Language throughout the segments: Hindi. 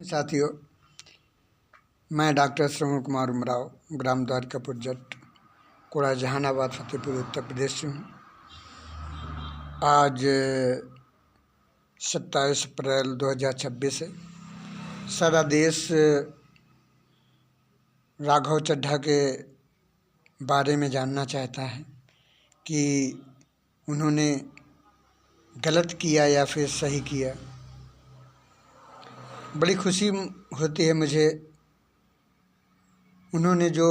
साथियों, मैं डॉक्टर श्रवण कुमार उमराव, ग्राम द्वारिकापुर जट, कोड़ा जहानाबाद, फतेहपुर, उत्तर प्रदेश से हूँ। आज 27 अप्रैल 2026 है। सारा देश राघव चड्ढा के बारे में जानना चाहता है कि उन्होंने गलत किया या फिर सही किया। बड़ी खुशी होती है मुझे। उन्होंने जो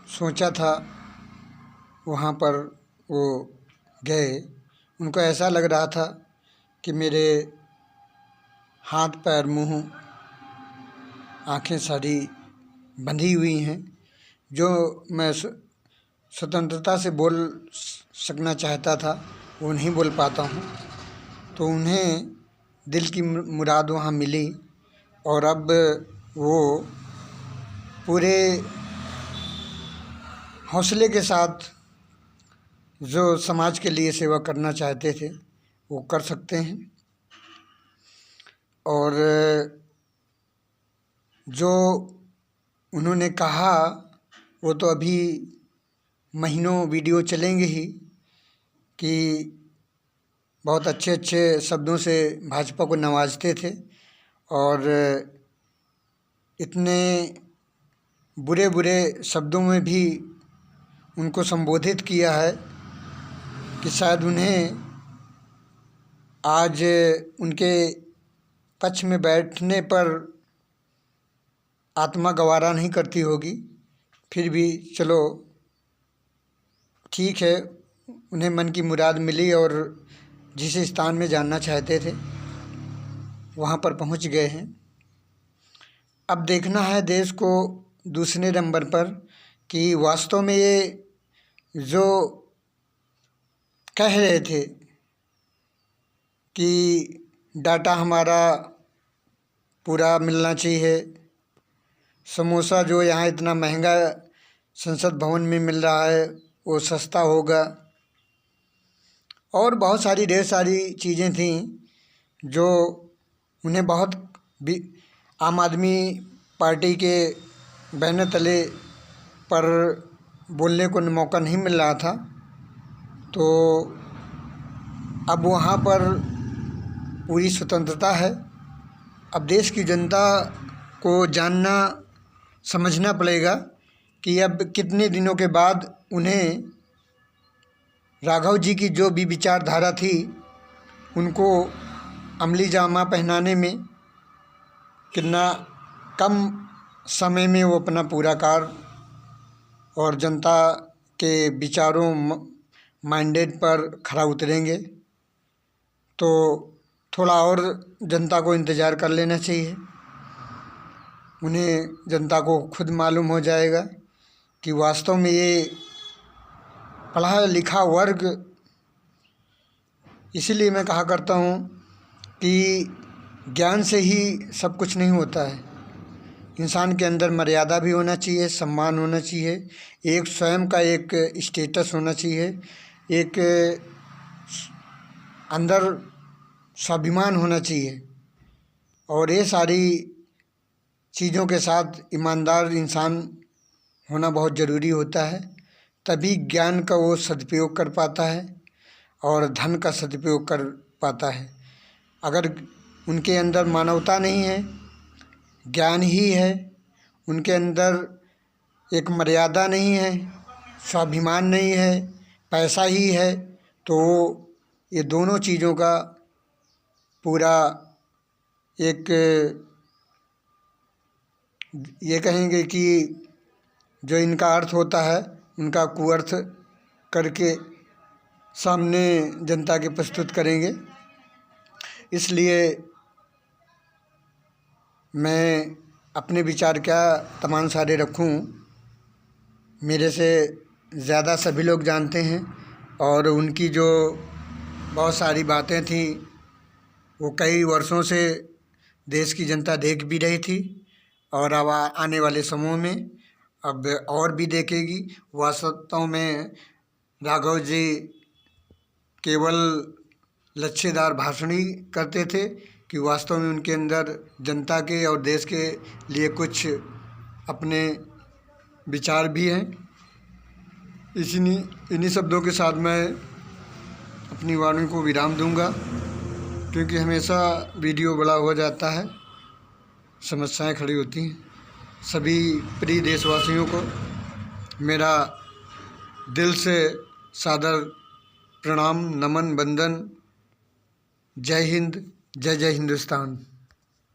सोचा था वहाँ पर वो गए। उनको ऐसा लग रहा था कि मेरे हाथ पैर मुँह आँखें सारी बंधी हुई हैं, जो मैं स्वतंत्रता से बोल सकना चाहता था वो नहीं बोल पाता हूँ। तो उन्हें दिल की मुराद वहाँ मिली और अब वो पूरे हौसले के साथ जो समाज के लिए सेवा करना चाहते थे वो कर सकते हैं। और जो उन्होंने कहा वो तो अभी महीनों वीडियो चलेंगे ही कि बहुत अच्छे अच्छे शब्दों से भाजपा को नवाजते थे और इतने बुरे बुरे शब्दों में भी उनको संबोधित किया है कि शायद उन्हें आज उनके पक्ष में बैठने पर आत्मा गवारा नहीं करती होगी। फिर भी चलो ठीक है, उन्हें मन की मुराद मिली और जिस स्थान में जानना चाहते थे वहाँ पर पहुँच गए हैं। अब देखना है देश को दूसरे नंबर पर कि वास्तव में ये जो कह रहे थे कि डाटा हमारा पूरा मिलना चाहिए, समोसा जो यहाँ इतना महंगा संसद भवन में मिल रहा है वो सस्ता होगा, और बहुत सारी ढेर सारी चीज़ें थीं जो उन्हें बहुत आम आदमी पार्टी के बैनर तले पर बोलने को मौका नहीं मिल रहा था। तो अब वहाँ पर पूरी स्वतंत्रता है। अब देश की जनता को जानना समझना पड़ेगा कि अब कितने दिनों के बाद उन्हें राघव जी की जो भी विचारधारा थी उनको अमली जामा पहनाने में कितना कम समय में वो अपना पूरा कार्य और जनता के विचारों माइंडेड पर खरा उतरेंगे। तो थोड़ा और जनता को इंतज़ार कर लेना चाहिए। उन्हें जनता को खुद मालूम हो जाएगा कि वास्तव में ये पढ़ा लिखा वर्ग, इसीलिए मैं कहा करता हूँ कि ज्ञान से ही सब कुछ नहीं होता है। इंसान के अंदर मर्यादा भी होना चाहिए, सम्मान होना चाहिए, एक स्वयं का एक स्टेटस होना चाहिए, एक अंदर स्वाभिमान होना चाहिए। और ये सारी चीज़ों के साथ ईमानदार इंसान होना बहुत ज़रूरी होता है। तभी ज्ञान का वो सदुपयोग कर पाता है और धन का सदुपयोग कर पाता है। अगर उनके अंदर मानवता नहीं है, ज्ञान ही है, उनके अंदर एक मर्यादा नहीं है, स्वाभिमान नहीं है, पैसा ही है, तो ये दोनों चीज़ों का पूरा एक ये कहेंगे कि जो इनका अर्थ होता है उनका कुअर्थ करके सामने जनता के प्रस्तुत करेंगे। इसलिए मैं अपने विचार क्या तमाम सारे रखूं, मेरे से ज़्यादा सभी लोग जानते हैं और उनकी जो बहुत सारी बातें थी वो कई वर्षों से देश की जनता देख भी रही थी और अब आने वाले समयों में अब और भी देखेगी। वास्तव में राघव जी केवल लच्छेदार भाषण ही करते थे, कि वास्तव में उनके अंदर जनता के और देश के लिए कुछ अपने विचार भी हैं। इन्हीं शब्दों के साथ मैं अपनी वाणी को विराम दूंगा, क्योंकि हमेशा वीडियो बड़ा हो जाता है, समस्याएं खड़ी होती हैं। सभी प्रिय देशवासियों को मेरा दिल से सादर प्रणाम, नमन, वंदन। जय हिंद, जय जय हिंदुस्तान।